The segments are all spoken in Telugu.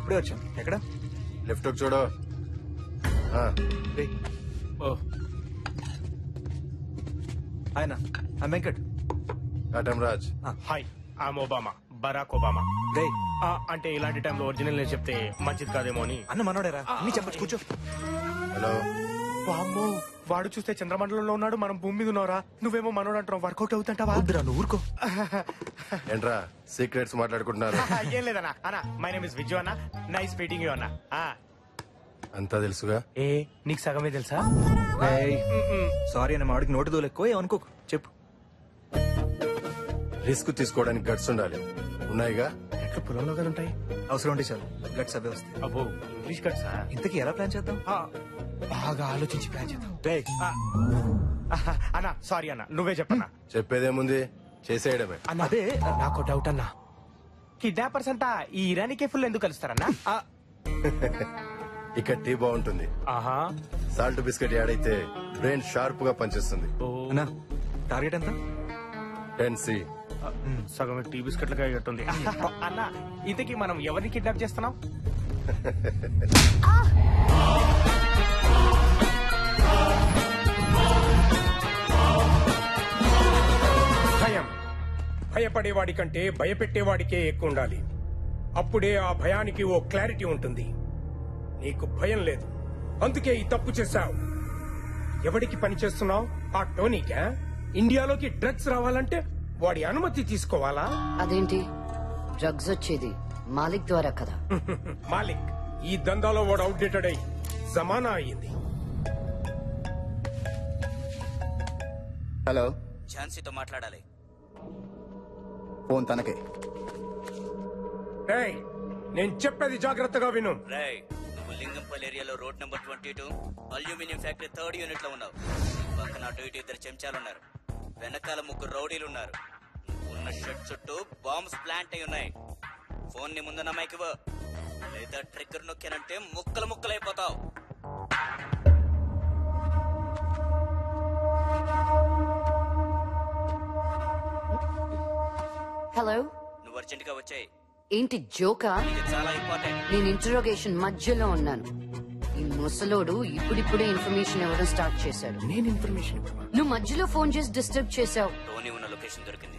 ఇప్పుడే వచ్చాను. ఎక్కడ? లెఫ్ట్ చూడు. ఆయన Venkat. Katam Raj. Hi, I'm Obama, Barack Obama. అంటే ఇలాంటి టైంలో ఒరిజినల్ నేను చెప్తే మంచిది కాదేమో అని. అన్న మనోడేరా, అన్ని చెప్పచ్చు, కూర్చో. హలో. వామ్మో, వాడు చూస్తే చంద్రమండలంలో ఉన్నాడు, మనం భూమి మీద ఉన్నారా? నువ్వేమో మనోడు అంటావు, వర్కౌట్ అవుతుంటావా? నువ్వు ఊరుకో. ఏంట్రా సీక్రెట్స్ మాట్లాడుకుంటున్నారు? ఏం లేదన్నా. అన్నా, మై నేమ్ ఇస్ విజు అన్న. నైస్ మీటింగ్ యూ అన్న. అంతా తెలుసుగా. ఏ నీకు సగమే తెలుసా? సారీ అన్న, మాడికి నోటి దోలు ఎక్కువ, ఏమనుకోకు, చెప్పు. రిస్క్ తీసుకోవడానికి గట్స్ ఉండాలి. ఉన్నాయిగా? ఎట్లా పొలంలో కదా ఉంటాయి. అవసరం ఉంటే చాలు, గట్స్ అవే వస్తాయి. అబ్బో, ఇంగ్లీష్ గట్సా? ఇంతకీ ఎలా ప్లాన్ చేద్దాం? బాగా ఆలోచించి ప్లాన్ చేద్దాం. అన్నా సారీ అన్న, నువ్వే చెప్పన్నా. చెప్పేదేముంది, చేసేయడమే. అన్న అదే నాకు డౌట్ అన్నా, కిడ్నాపర్స్ అంతా ఈ ఇరానీ కేఫుల్లో ఎందుకు కలుస్తారన్నా? ఇక్కడ టీ బాగుంటుంది. సాల్ట్ బిస్కెట్ యాడ్ అయితే బ్రెయిన్ షార్ప్ గా పనిచేస్తుంది. టార్గెట్ ఎంత? 10C. సగం టీ బిస్కెట్లుగా అయ్యేట్టుంది. అన్న, ఇంతకీ మనం ఎవరిని కిడ్నాప్ చేస్తున్నాం? భయం భయపడేవాడి కంటే భయపెట్టేవాడికే ఎక్కువ ఉండాలి. అప్పుడే ఆ భయానికి ఓ క్లారిటీ ఉంటుంది. నీకు భయం లేదు, అందుకే ఈ తప్పు చేశావు. ఎవడికి పని చేస్తున్నావు? ఆ టోనీకా? ఇండియాలోకి డ్రగ్స్ రావాలంటే వాడి అనుమతి తీసుకోవాలా? అదేంటి, డ్రగ్స్ వచ్చేది మాలిక్ ద్వారా కదా? మాలిక్ ఈ దందాలో వాడు అవుట్డేటెడ్ అయి జమానా అయ్యింది. హలో, ఝాన్సీతో మాట్లాడాలి. ఫోన్ తనకే. రేయ్, నేను చెప్పేది జాగ్రత్తగా విను. రేయ్, నువ్వు లింగంపల్లి ఏరియాలో road number 22 aluminium factory 3rd unit లో ఉన్నావు. పక్కన అటు ఇటు 2 చెంచాలున్నారు, వెనకాల 3 రౌడీలున్నారు. ఉన్న షెడ్ చుట్టూ బాంబ్స్ ప్లాంట్ అయి ఉన్నాయి. ఫోన్ ని ముందున్న మైక్ ఇవ్వు, లేదా ట్రిగ్గర్ నొక్కానంటే ముక్కలు ముక్కలైపోతావు. హలో, నువ్వు అర్జెంట్ గా వచ్చాయి. ఏంటి జోకా? ఇది చాలా ఇంపార్టెంట్. నేను ఇంటరోగేషన్ మధ్యలో ఉన్నాను. ఈ ముసలోడు ఇప్పుడిప్పుడే ఇన్ఫర్మేషన్ ఇవ్వడం స్టార్ట్ చేశాడు. నేను ఇన్ఫర్మేషన్ నువ్వు మధ్యలో ఫోన్ చేసి డిస్టర్బ్ చేశావు. టోనీ ఉన్న లొకేషన్ దొరికింది.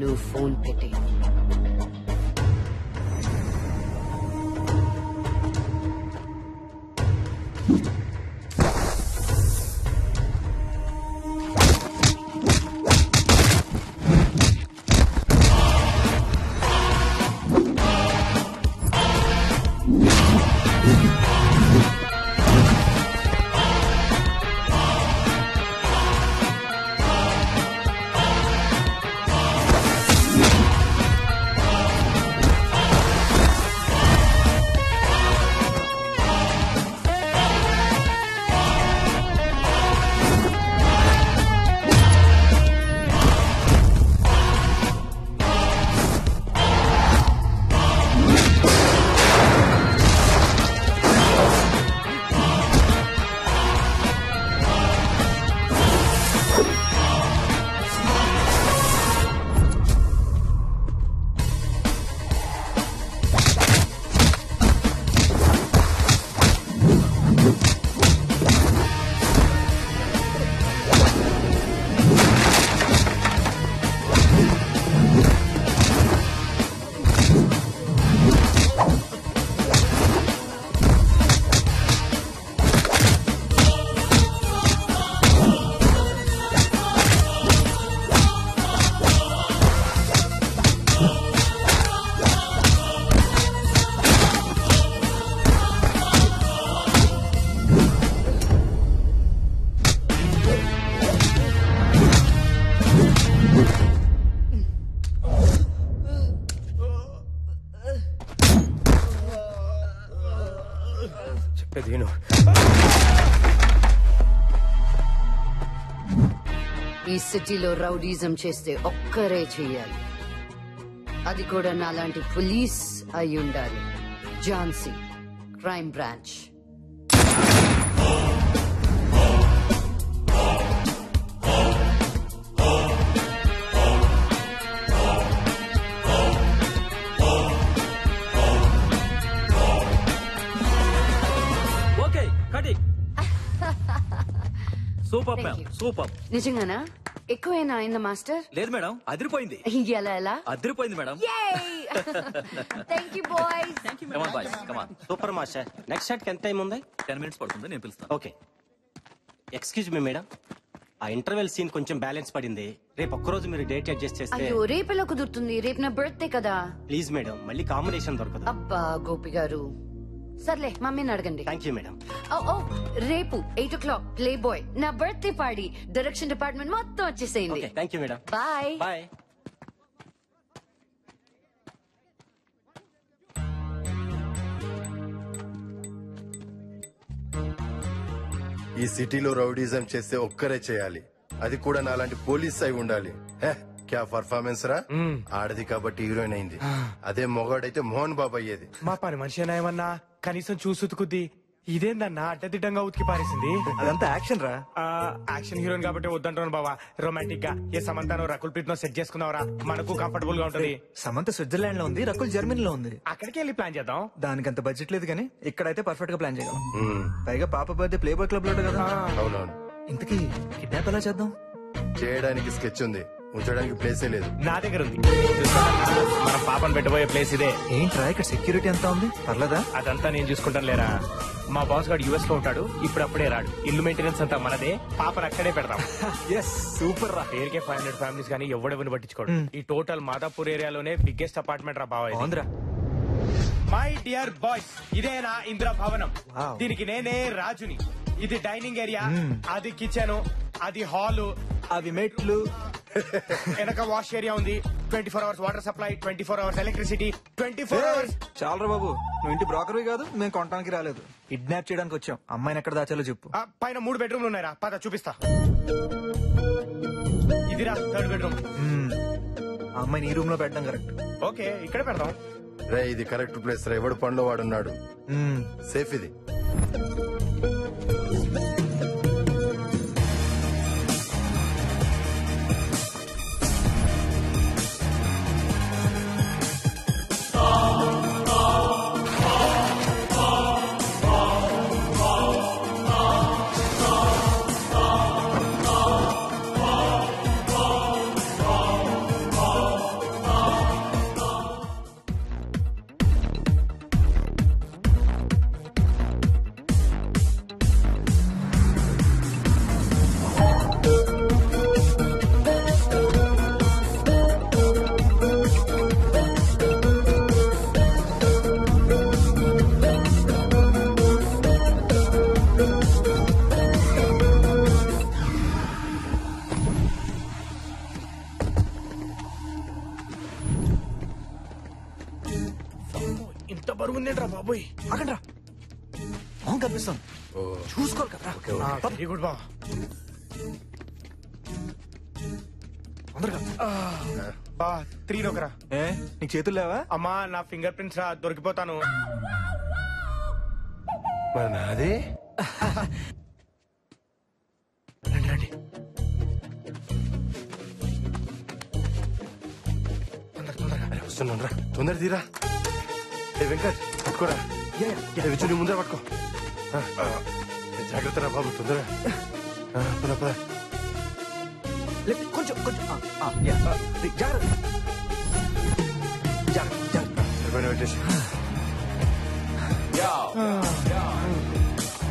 నువ్వు ఫోన్ పెట్టి. ఈ సిటీలో రౌడీజం చేస్తే ఒక్కరే చెయ్యాలి. అది కూడా నాలాంటి పోలీస్ అయి ఉండాలి. Jhansi, crime branch. Super Thank ma'am you. Super. నిజంగానా? ఎక్కువేనా అయిందా మాస్టర్? లేదు మేడం, అదిరిపోయింది. ఎలా ఎలా? అదిరిపోయింది madam. Thank you boys. Come on, boys, come on. Super master. Next shot కి ఎంత టైం ఉంది? 10 minutes పడుతుంది, నేను పిలుస్తాను. ఓకే. ఎక్స్క్యూజ్ మీ మేడం, ఆ ఇంటర్వెల్ సీన్ కొంచెం బ్యాలెన్స్ పడింది. రేపు ఒక్కరోజు మీరు డేట్ అడ్జస్ట్ చేస్తే. అయ్యో రేపెలా కుదురుతుంది? రేపు నా బర్త్డే కదా. ప్లీజ్ మేడం, మళ్ళీ కాంబినేషన్ దొరకదు. అబ్బా గోపి గారు. సర్లే మమ్మీని అడగండి. Thank you madam. ఓ రేపు 8 o'clock ప్లే బాయ్ నా బర్త్డే పార్టీ. డైరెక్షన్ డిపార్ట్మెంట్ మొత్తం వచ్చేసేయండి. Okay, thank you madam. Bye bye. ఈ సిటీలో రౌడీజం చేస్తే ఒక్కరే చేయాలి, అది కూడా నాలాంటి పోలీస్ అయి ఉండాలి. హే, క్యా పర్ఫార్మెన్స్ రా. ఆడది కాబట్టి హీరోయిన్ అయింది, అదే మొగాడైతే మోహన్ బాబు అయ్యేది. మా పని మనిషి ఏమన్నా కనీసం చూసుకుద్ది. ఇదేందన్నా అడ్డదిడ్డంగా ఉతికి పారేసింది. అదంతా యాక్షన్ రా. యాక్షన్ హీరోయిన్ కాబట్టి వద్దంటాను బావా. రొమాంటిక్ గా ఏ సమంతాను రకుల్ ప్రీత్ నో సెట్ చేసుకున్నావరా, మనకు కంఫర్టబుల్ గా ఉంటది. సమంత స్విట్జర్లాండ్ లో ఉంది, రకుల్ జర్మనీలో ఉంది. అక్కడికి వెళ్ళి ప్లాన్ చేద్దాం. దానికి అంత బడ్జెట్ లేదు కానీ ఇక్కడైతే పర్ఫెక్ట్ గా ప్లాన్ చేయగలం. పైగా పాప బర్త్డే ప్లే బాయ్ క్లబ్ లో కదా. అవునవును. ఇంతకీ కిడ్నాప్ ఎలా చేద్దాం? చేయడానికి స్కెచ్ ఉంది, ఉంచడానికి ప్లేసే లేదు. నా దగ్గర ఉంది. మనం పాపను పెట్టబోయే ప్లేస్ ఇదే. ఏంట్రా ఇక్కడ సెక్యూరిటీ ఎంత ఉంది? పర్లేదా? అదంతా నేను చూసుకుంటాను లేరా. మా బాస్ గారు యుఎస్ లో ఉంటాడు, ఇప్పుడప్పుడే రాడు. ఇల్లు మెయింటెనెన్స్ అంతా మనదే, పాపను అక్కడే పెడతాం. సూపర్ రా. పేరుకే 500 ఫ్యామిలీస్ కానీ ఎవడెవరిని పట్టించుకోడు. ఈ టోటల్ మాదాపూర్ ఏరియాలోనే బిగ్గెస్ట్ అపార్ట్మెంట్ రా బావా. బాగుందిరా. మై డియర్ బాయ్స్, ఇదే నా ఇంద్ర భవనం. Wow. దీనికి నేనే రాజుని. ఇది డైనింగ్ ఏరియా, అది కిచెన్, అది హాల్, అవి మెట్లు. వెనక వాష్ ఏరియా ఉంది. 24 hours water supply, 24 hours electricity, 24 hours. చాలరా బాబు, నువ్వు ఇంటి బ్రోకర్వి కాదు, మేము కొనడానికి రాలేదు. కిడ్నాప్ చేయడానికి వచ్చాం. అమ్మాయిని ఎక్కడ దాచాలో చెప్పు. పైన 3 బెడ్రూమ్లు ఉన్నాయరా, పద చూపిస్తా. ఇదిరా 3rd బెడ్రూమ్. ఆ అమ్మాయిని ఈ రూమ్ లో పెట్టడం కరెక్ట్. ఓకే, ఇక్కడ పెడదాం. రే, ఇది కరెక్ట్ ప్లేస్ రా. ఎవడు పనిలో వాడున్నాడు, సేఫ్ ఇది. ఇంత బరువు ఉందేంట్రా బాబోయ్. అక్కడ అవును కనిపిస్తాను, చూసుకోరు కదా. వెరీ గుడ్ బా. తొందరగా బా 3 ఒకరా. ఏ నీకు చేతులు లేవా? అమ్మా నా ఫింగర్ ప్రింట్స్ రా, దొరికిపోతాను. మరి నాది రండి రండి. అరే, వస్తున్నాను రా, తొందర తీరా. ఏ వెంకట్, పట్టుకోరా. విచ్చు నీ ముందర పట్టుకో. జాగ్రత్త రా బాబు, తొందరగా. పద పద. కొంచెం కొంచెం జాగ్రత్త. సరిపోయిన పెట్టేసి.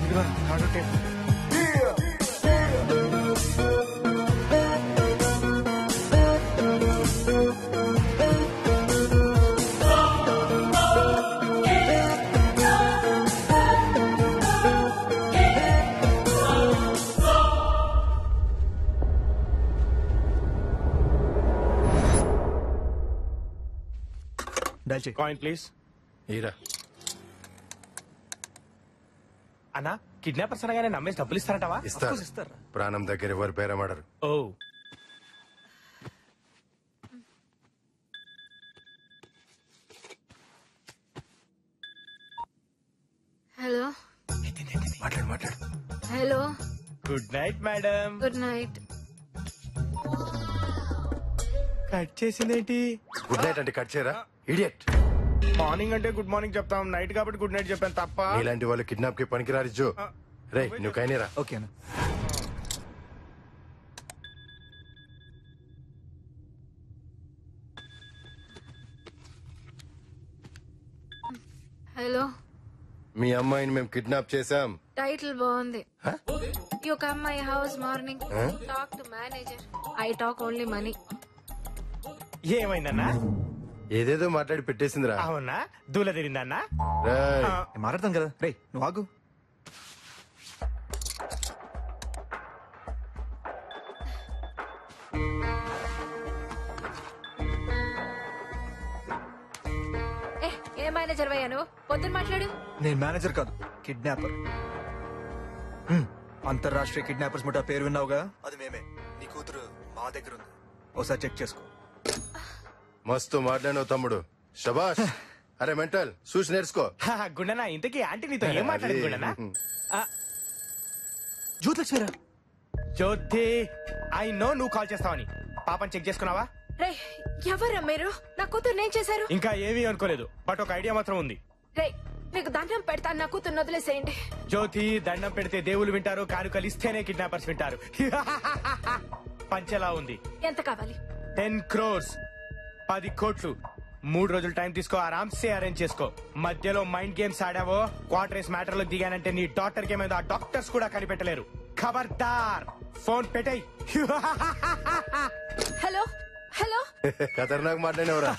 ఇదిగో కార్డు టేప్. డైల్ చేయి. Coin please. ఈరా. అన్నా కిడ్నాపర్స్ అనగానే నమ్మేసి డబ్బులు ఇస్తారంటావా? ఇస్తారు. ఇస్తారు. ప్రాణం దగ్గర ఎవరు పేరమాడరు. ఓ హలో మాట్లాడు మాట్లాడు. Hello good night madam. Good night. Cut చేసిందేంటి? గుడ్ నైట్ అంటే కట్ చేయరా, ఇడియట్. మార్నింగ్ అంటే గుడ్ మార్నింగ్ చెప్తాం, నైట్ కాబట్టి గుడ్ నైట్ చెప్పాను తప్ప. నీలాంటి వాళ్ళు కిడ్నాప్ కి పనికిరారు జో. రే, నువ్వు కైనేరా. ఓకేనా? హలో, మీ అమ్మాయిని మేము కిడ్నాప్ చేశాం. టైటిల్ బాగుంది. You come my house morning, talk to manager. I talk only money. ఏమైందన్నా? ఏదేదో మాట్లాడి పెట్టేసిందిరా. అవునా? దూల తిరిందన్నా? రేయ్, మాట్లాడతాం కదా. రే నువ్వు ఆగు. ఏ మేనేజర్ వయ్యా నువ్వు? పొద్దున్న మాట్లాడు. నేను మేనేజర్ కాదు, కిడ్నాపర్. అంతర్రాష్ట్రీయ కిడ్నాపర్స్ ముఠా పేరు విన్నావుగా, అది మేమే. నీ కూతురు మా దగ్గర ఉంది, ఒకసారి చెక్ చేసుకో. మస్తు మాట్లాడినావు తమ్ముడు, శబాష్. అరే మెంటల్, చూసి నేర్చుకో. గుండనా, ఇంతకీ ఆంటీ నీతో ఏం మాట్లాడింది గుండనా? జ్యోతిలక్ష్మిరా. జ్యోతి, ఐ నో నువ్వు కాల్ చేస్తావని. పాపని చెక్ చేసుకున్నావా? రే, ఎవరా మీరు? నా కూతురు నేను చేశారు. ఇంకా ఏమీ అనుకోలేదు, బట్ ఒక ఐడియా మాత్రం ఉంది. రే, మీకు దండం పెడతాను, నా కూతురు వదిలేసేయండి. జ్యోతి, దండం పెడితే దేవుళ్ళు వింటారు, కానుకలు ఇస్తేనే కిడ్నాపర్స్ వింటారు. పంచెలా ఉంది. ఎంత కావాలి? 10 crores, 10 కోట్లు. 3 రోజులు టైం తీసుకో, ఆరామ్సే అరేంజ్ చేసుకో. మధ్యలో మైండ్ గేమ్స్ ఆడావో, క్వార్టర్స్ మ్యాటర్ లో దిగానంటే నీ డాక్టర్ కి ఏమైందో ఆ డాక్టర్స్ కూడా కనిపెట్టలేరు. ఖబర్దార్, ఫోన్ పెట్టేయ్. హలో హలో, ఖతర్నాక్ మాట్లాడినవరా.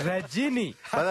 రజనీ. పద.